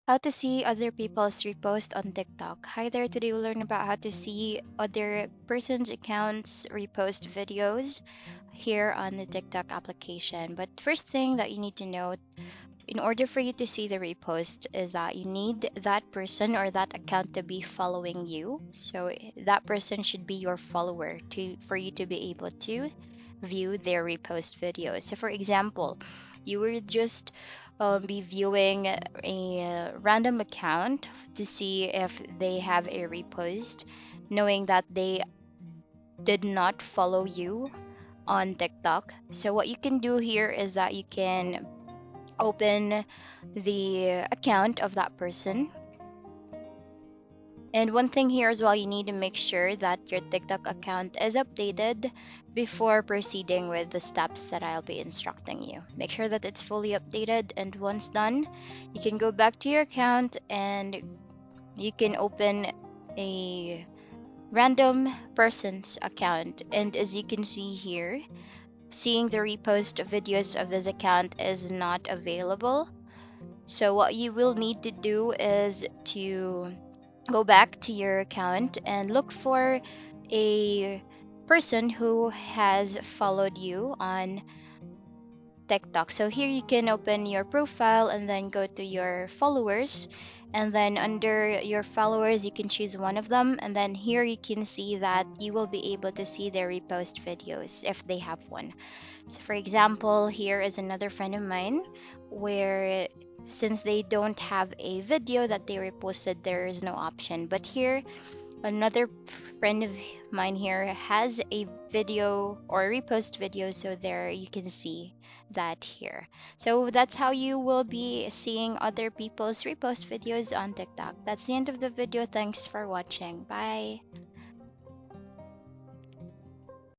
How to see other people's repost on TikTok. Hi there, today we'll learn about how to see other person's accounts repost videos here on the TikTok application. But first thing that you need to know in order for you to see the repost is that you need that person or that account to be following you. So that person should be your follower to for you to be able to view their repost videos. So for example, you were just be viewing a random account to see if they have a repost, knowing that they did not follow you on TikTok. So what you can do here is that you can open the account of that person. And one thing here as well, you need to make sure that your TikTok account is updated before proceeding with the steps that I'll be instructing you. Make sure that it's fully updated, and once done, you can go back to your account and you can open a random person's account. And as you can see here, seeing the repost videos of this account is not available. So what you will need to do is to go back to your account and look for a person who has followed you on TikTok. So here you can open your profile and then go to your followers. And then under your followers, you can choose one of them. And then here you can see that you will be able to see their repost videos if they have one. So, for example, here is another friend of mine where since they don't have a video that they reposted, there is no option. But here, another friend of mine here has a video or repost video, so there you can see that here. So that's how you will be seeing other people's repost videos on TikTok. That's the end of the video. Thanks for watching. Bye.